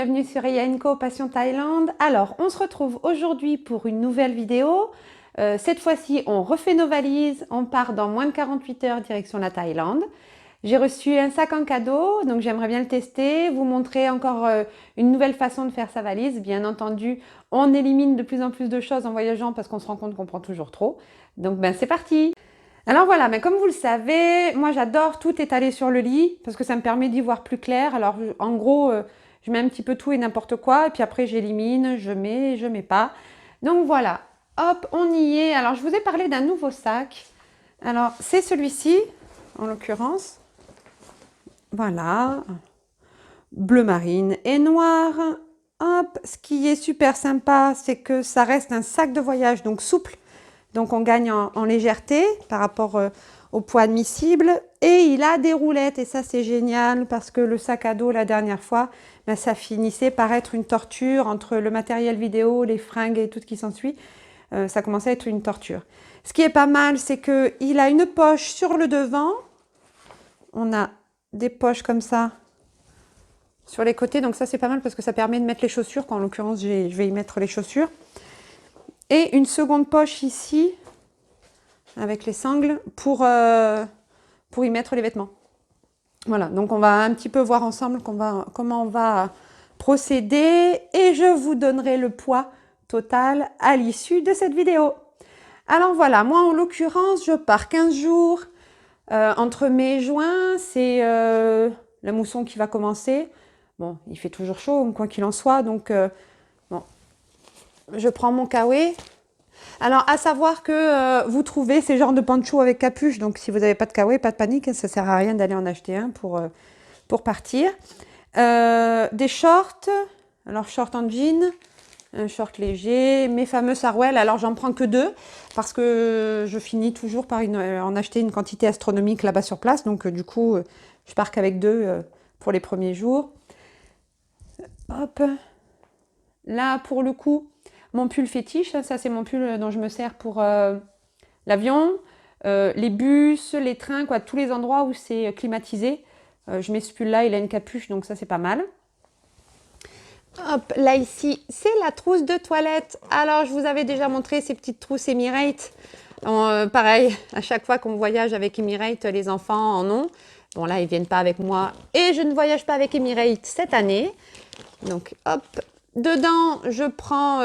bienvenue sur Eya & Co Passion Thaïlande. Alors, on se retrouve aujourd'hui pour une nouvelle vidéo. Cette fois-ci, on refait nos valises, on part dans moins de 48 heures direction la Thaïlande. J'ai reçu un sac en cadeau, donc j'aimerais bien le tester, vous montrer encore une nouvelle façon de faire sa valise. Bien entendu, on élimine de plus en plus de choses en voyageant parce qu'on se rend compte qu'on prend toujours trop. Donc c'est parti! Alors voilà, mais comme vous le savez, moi j'adore tout étaler sur le lit parce que ça me permet d'y voir plus clair. Alors en gros, je mets un petit peu tout et n'importe quoi et puis après j'élimine, je mets pas. Donc voilà, hop, on y est. Alors je vous ai parlé d'un nouveau sac. Alors c'est celui-ci, en l'occurrence. Voilà, bleu marine et noir. Hop, ce qui est super sympa, c'est que ça reste un sac de voyage, donc souple. Donc on gagne en légèreté par rapport au poids admissible. Et il a des roulettes et ça c'est génial parce que le sac à dos la dernière fois, ça finissait par être une torture entre le matériel vidéo, les fringues et tout ce qui s'ensuit. Ça commençait à être une torture. Ce qui est pas mal, c'est qu'il a une poche sur le devant. On a des poches comme ça sur les côtés. Donc ça c'est pas mal parce que ça permet de mettre les chaussures. En l'occurrence, je vais y mettre les chaussures. Et une seconde poche ici, avec les sangles, pour y mettre les vêtements. Voilà, donc on va un petit peu voir ensemble comment on va procéder et je vous donnerai le poids total à l'issue de cette vidéo. Alors voilà, moi en l'occurrence, je pars 15 jours. Entre mai et juin, c'est la mousson qui va commencer. Bon, il fait toujours chaud, quoi qu'il en soit, donc bon. Je prends mon kawaii. Alors, à savoir que vous trouvez ces genres de ponchos avec capuche. Donc, si vous n'avez pas de kawaii, pas de panique. Ça ne sert à rien d'aller en acheter un pour partir. Des shorts. Alors, short en jean. Un short léger. Mes fameux sarouels. Alors, j'en prends que 2. Parce que je finis toujours par en acheter une quantité astronomique là-bas sur place. Donc, du coup, je pars qu'avec 2 pour les premiers jours. Hop. Là, pour le coup, mon pull fétiche, ça c'est mon pull dont je me sers pour l'avion, les bus, les trains, quoi, tous les endroits où c'est climatisé. Je mets ce pull-là, il a une capuche, donc ça c'est pas mal. Hop, là ici, c'est la trousse de toilette. Alors, je vous avais déjà montré ces petites trousses Emirates. Pareil, à chaque fois qu'on voyage avec Emirates, les enfants en ont. Bon, là, ils viennent pas avec moi et je ne voyage pas avec Emirates cette année. Donc, hop. Dedans, je prends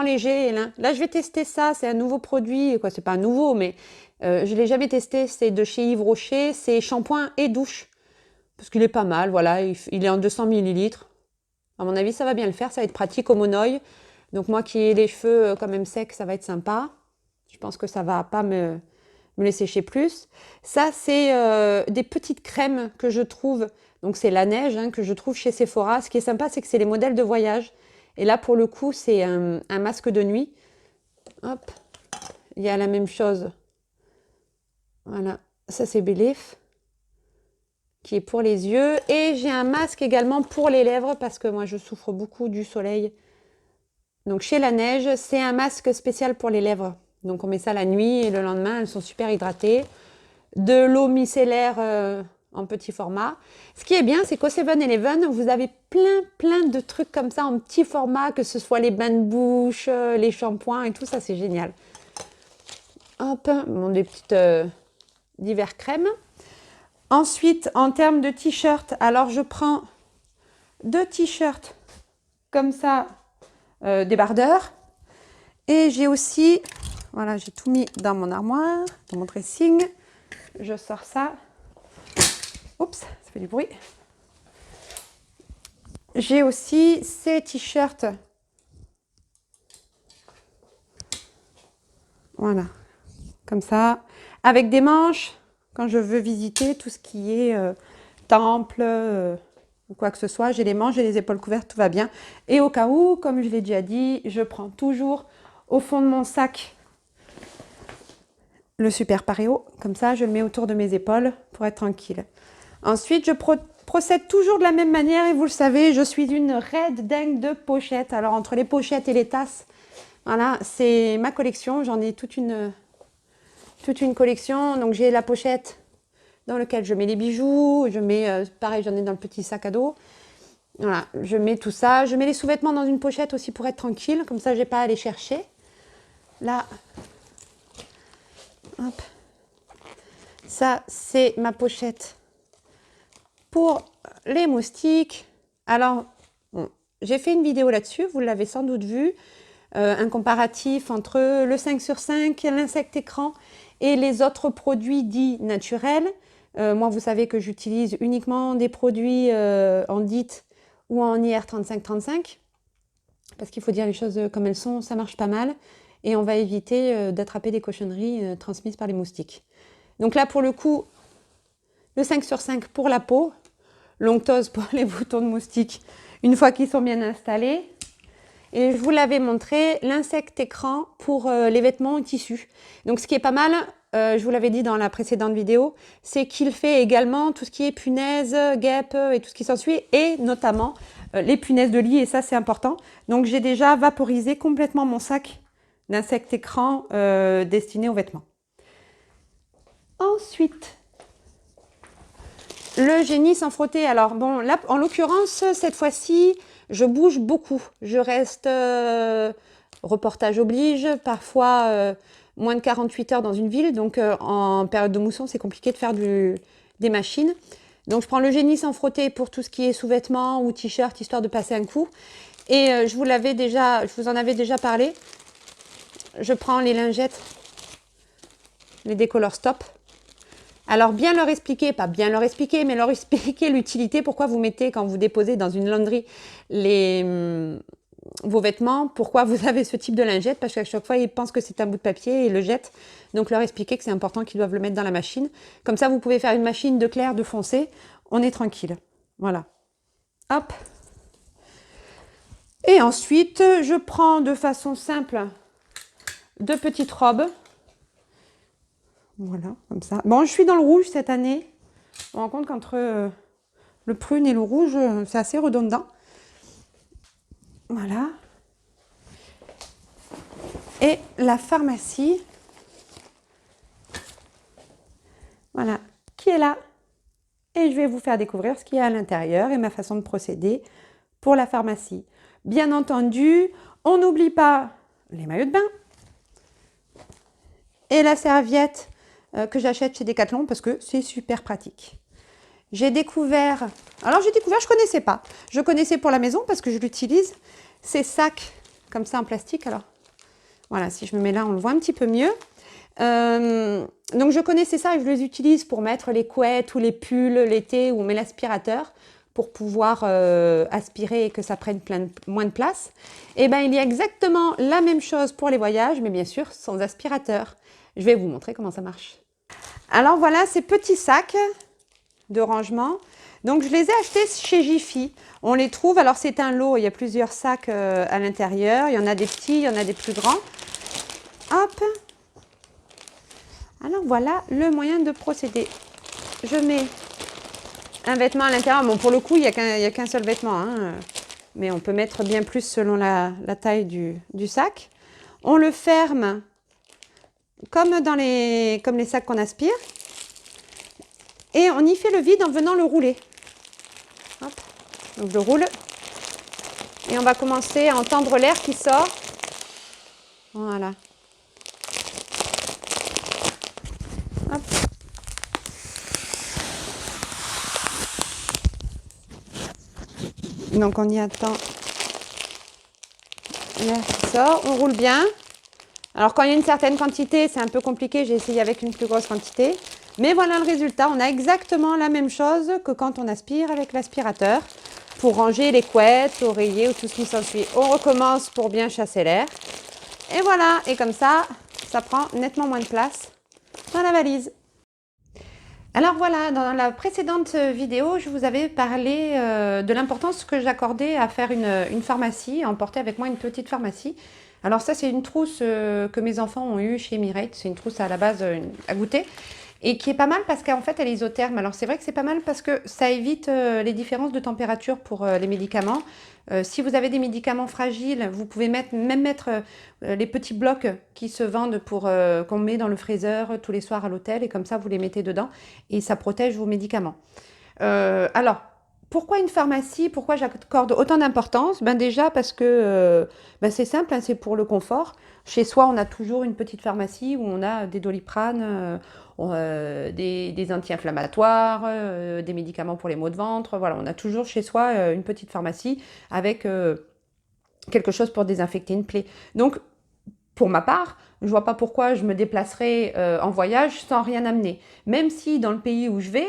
léger. Là, je vais tester ça. C'est un nouveau produit. Quoi, c'est pas un nouveau, mais je l'ai jamais testé. C'est de chez Yves Rocher. C'est shampoing et douche. Parce qu'il est pas mal. Voilà, il est en 200 millilitres. À mon avis, ça va bien le faire. Ça va être pratique au monoeil. Donc, moi qui ai les cheveux quand même secs, ça va être sympa. Je pense que ça va pas me les sécher plus. Ça, c'est des petites crèmes que je trouve. Donc, c'est la neige que je trouve chez Sephora. Ce qui est sympa, c'est que c'est les modèles de voyage. Et là, pour le coup, c'est un masque de nuit. Hop. Il y a la même chose. Voilà. Ça, c'est Belif, qui est pour les yeux. Et j'ai un masque également pour les lèvres, parce que moi, je souffre beaucoup du soleil. Donc, chez la neige, c'est un masque spécial pour les lèvres. Donc, on met ça la nuit et le lendemain, elles sont super hydratées. De l'eau micellaire en petit format. Ce qui est bien, c'est qu'au 7-Eleven, vous avez plein de trucs comme ça en petit format, que ce soit les bains de bouche, les shampoings et tout ça, c'est génial. Hop, bon, des petites divers crèmes. Ensuite, en termes de t-shirts, alors je prends 2 t-shirts comme ça, débardeurs. Et j'ai aussi, voilà, j'ai tout mis dans mon armoire, dans mon dressing. Je sors ça. Oups, ça fait du bruit. J'ai aussi ces t-shirts. Voilà, comme ça. Avec des manches, quand je veux visiter tout ce qui est temple ou quoi que ce soit. J'ai les manches, j'ai les épaules couvertes, tout va bien. Et au cas où, comme je l'ai déjà dit, je prends toujours au fond de mon sac le super pareo. Comme ça, je le mets autour de mes épaules pour être tranquille. Ensuite, je procède toujours de la même manière et vous le savez, je suis une raide dingue de pochettes. Alors, entre les pochettes et les tasses, voilà, c'est ma collection. J'en ai toute une collection. Donc, j'ai la pochette dans laquelle je mets les bijoux. Je mets, pareil, j'en ai dans le petit sac à dos. Voilà, je mets tout ça. Je mets les sous-vêtements dans une pochette aussi pour être tranquille. Comme ça, je n'ai pas à les chercher. Là, hop. Ça, c'est ma pochette pour les moustiques. Alors, bon, j'ai fait une vidéo là-dessus, vous l'avez sans doute vu. Un comparatif entre le 5 sur 5, l'insecte écran et les autres produits dits naturels. Moi, vous savez que j'utilise uniquement des produits en DIT ou en IR3535 parce qu'il faut dire les choses comme elles sont, ça marche pas mal et on va éviter d'attraper des cochonneries transmises par les moustiques. Donc là, pour le coup, le 5 sur 5 pour la peau, l'onctose pour les boutons de moustiques une fois qu'ils sont bien installés. Et je vous l'avais montré, l'insecte écran pour les vêtements en tissu. Donc ce qui est pas mal, je vous l'avais dit dans la précédente vidéo, c'est qu'il fait également tout ce qui est punaises, guêpes et tout ce qui s'ensuit, et notamment les punaises de lit, et ça c'est important. Donc j'ai déjà vaporisé complètement mon sac d'insecte écran destiné aux vêtements. Ensuite, le génie sans frotter. Alors bon, là en l'occurrence, cette fois-ci, je bouge beaucoup. Je reste, reportage oblige, parfois moins de 48 heures dans une ville. Donc en période de mousson, c'est compliqué de faire des machines. Donc je prends le génie sans frotter pour tout ce qui est sous-vêtements ou t-shirt, histoire de passer un coup. Et je vous en avais déjà parlé. Je prends les lingettes, les Décolor Stop. Alors bien leur expliquer, pas bien leur expliquer, mais leur expliquer l'utilité, pourquoi vous mettez quand vous déposez dans une launderie vos vêtements, pourquoi vous avez ce type de lingette, parce qu'à chaque fois ils pensent que c'est un bout de papier et ils le jettent. Donc leur expliquer que c'est important qu'ils doivent le mettre dans la machine. Comme ça vous pouvez faire une machine de clair, de foncé, on est tranquille. Voilà. Hop. Et ensuite je prends de façon simple de petites robes. Voilà, comme ça. Bon, je suis dans le rouge cette année. On rend compte qu'entre le prune et le rouge, c'est assez redondant. Voilà. Et la pharmacie. Voilà, qui est là. Et je vais vous faire découvrir ce qu'il y a à l'intérieur et ma façon de procéder pour la pharmacie. Bien entendu, on n'oublie pas les maillots de bain et la serviette que j'achète chez Decathlon parce que c'est super pratique. J'ai découvert, je connaissais pas. Je connaissais pour la maison parce que je l'utilise. Ces sacs comme ça en plastique. Alors, voilà, si je me mets là, on le voit un petit peu mieux. Donc je connaissais ça et je les utilise pour mettre les couettes ou les pulls l'été ou on met l'aspirateur pour pouvoir aspirer et que ça prenne moins de place. Et bien il y a exactement la même chose pour les voyages, mais bien sûr sans aspirateur. Je vais vous montrer comment ça marche. Alors voilà ces petits sacs de rangement. Donc je les ai achetés chez Jiffy. On les trouve, alors c'est un lot, il y a plusieurs sacs à l'intérieur. Il y en a des petits, il y en a des plus grands. Hop. Alors voilà le moyen de procéder. Je mets un vêtement à l'intérieur. Bon, pour le coup, il n'y a qu'un seul vêtement, hein, mais on peut mettre bien plus selon la taille du sac. On le ferme comme les sacs qu'on aspire. Et on y fait le vide en venant le rouler. Hop. Donc je le roule. Et on va commencer à entendre l'air qui sort. Voilà. Hop. Donc on y attend l'air qui sort. On roule bien. Alors quand il y a une certaine quantité, c'est un peu compliqué. J'ai essayé avec une plus grosse quantité. Mais voilà le résultat. On a exactement la même chose que quand on aspire avec l'aspirateur pour ranger les couettes, oreillers ou tout ce qui s'ensuit. On recommence pour bien chasser l'air. Et voilà. Et comme ça, ça prend nettement moins de place dans la valise. Alors voilà, dans la précédente vidéo, je vous avais parlé de l'importance que j'accordais à faire une pharmacie, à emporter avec moi une petite pharmacie. Alors ça, c'est une trousse que mes enfants ont eue chez Mirate. C'est une trousse à la base à goûter et qui est pas mal parce qu'en fait, elle est isotherme. Alors c'est vrai que c'est pas mal parce que ça évite les différences de température pour les médicaments. Si vous avez des médicaments fragiles, vous pouvez même mettre les petits blocs qui se vendent pour qu'on met dans le freezer tous les soirs à l'hôtel et comme ça, vous les mettez dedans et ça protège vos médicaments. Alors, Pourquoi une pharmacie? Pourquoi j'accorde autant d'importance? Ben déjà parce que ben c'est simple, hein, c'est pour le confort. Chez soi, on a toujours une petite pharmacie où on a des Doliprane, des anti-inflammatoires, des médicaments pour les maux de ventre. Voilà, on a toujours chez soi une petite pharmacie avec quelque chose pour désinfecter une plaie. Donc, pour ma part, je ne vois pas pourquoi je me déplacerais en voyage sans rien amener. Même si dans le pays où je vais,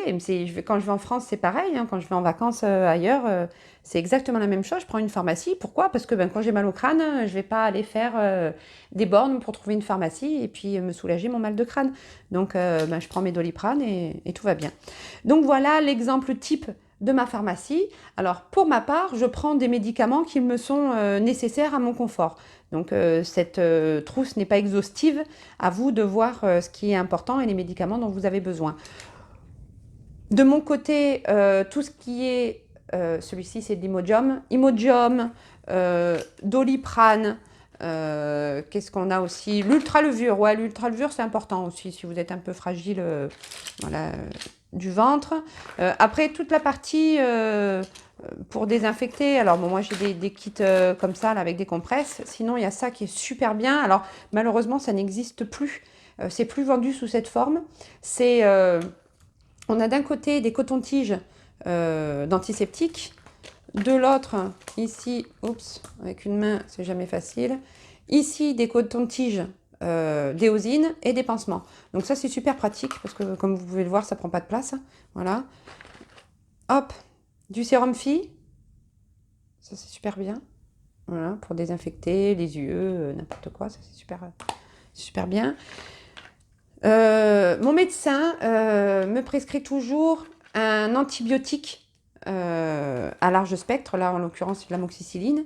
quand je vais en France, c'est pareil, hein, quand je vais en vacances ailleurs, c'est exactement la même chose. Je prends une pharmacie. Pourquoi? Parce que ben, quand j'ai mal au crâne, je ne vais pas aller faire des bornes pour trouver une pharmacie et puis me soulager mon mal de crâne. Donc, ben, je prends mes Doliprane et tout va bien. Donc, voilà l'exemple type de ma pharmacie. Alors, pour ma part, je prends des médicaments qui me sont nécessaires à mon confort. Donc, cette trousse n'est pas exhaustive. À vous de voir ce qui est important et les médicaments dont vous avez besoin. De mon côté, tout ce qui est, celui-ci c'est l'Imodium, Doliprane, qu'est-ce qu'on a aussi? L'ultralevure, ouais, l'ultralevure c'est important aussi si vous êtes un peu fragile, voilà, du ventre. Après, toute la partie pour désinfecter, alors bon, moi j'ai des kits comme ça là, avec des compresses. Sinon, il y a ça qui est super bien. Alors, malheureusement, ça n'existe plus. C'est plus vendu sous cette forme. C'est, on a d'un côté des cotons-tiges d'antiseptiques. De l'autre, ici, oups, avec une main, c'est jamais facile. Ici, des cotons-tiges d'éosine et des pansements. Donc ça, c'est super pratique parce que, comme vous pouvez le voir, ça prend pas de place. Voilà. Hop, du sérum Phi. Ça, c'est super bien. Voilà, pour désinfecter les yeux, n'importe quoi. Ça, c'est super bien. Mon médecin me prescrit toujours un antibiotique à large spectre, là en l'occurrence c'est de l'amoxicilline.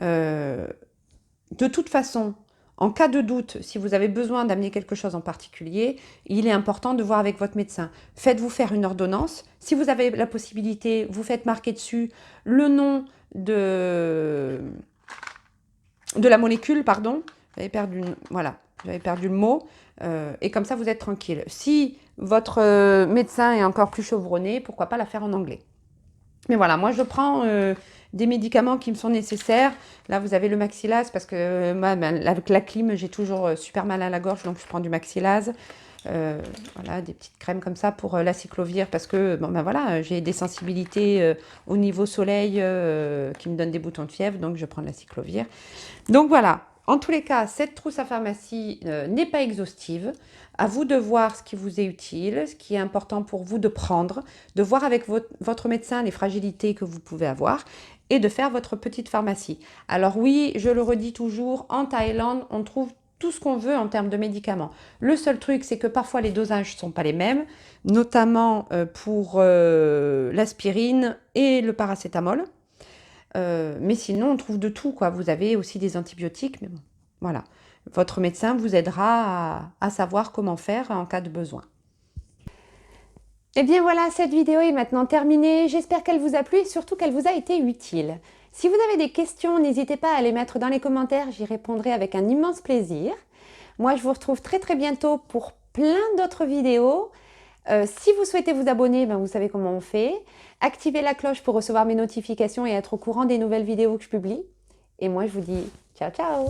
De toute façon, en cas de doute, si vous avez besoin d'amener quelque chose en particulier, il est important de voir avec votre médecin. Faites-vous faire une ordonnance. Si vous avez la possibilité, vous faites marquer dessus le nom de la molécule, pardon. J'avais perdu, voilà, j'avais perdu le mot. Et comme ça, vous êtes tranquille. Si votre médecin est encore plus chevronné, pourquoi pas la faire en anglais. Mais voilà, moi je prends des médicaments qui me sont nécessaires. Là, vous avez le Maxilase parce que moi, ben, avec la clim, j'ai toujours super mal à la gorge, donc je prends du Maxilase. Voilà, des petites crèmes comme ça pour l'aciclovir parce que bon, ben voilà, j'ai des sensibilités au niveau soleil qui me donnent des boutons de fièvre, donc je prends de l'aciclovir. Donc voilà, en tous les cas, cette trousse à pharmacie n'est pas exhaustive. À vous de voir ce qui vous est utile, ce qui est important pour vous de prendre, de voir avec votre médecin les fragilités que vous pouvez avoir et de faire votre petite pharmacie. Alors oui, je le redis toujours, en Thaïlande, on trouve tout ce qu'on veut en termes de médicaments. Le seul truc, c'est que parfois les dosages ne sont pas les mêmes, notamment pour l'aspirine et le paracétamol. Mais sinon, on trouve de tout, quoi. Vous avez aussi des antibiotiques, mais bon, voilà. Votre médecin vous aidera à savoir comment faire en cas de besoin. Et bien voilà, cette vidéo est maintenant terminée. J'espère qu'elle vous a plu et surtout qu'elle vous a été utile. Si vous avez des questions, n'hésitez pas à les mettre dans les commentaires, j'y répondrai avec un immense plaisir. Moi, je vous retrouve très très bientôt pour plein d'autres vidéos. Si vous souhaitez vous abonner, ben vous savez comment on fait. Activez la cloche pour recevoir mes notifications et être au courant des nouvelles vidéos que je publie. Et moi, je vous dis ciao ciao!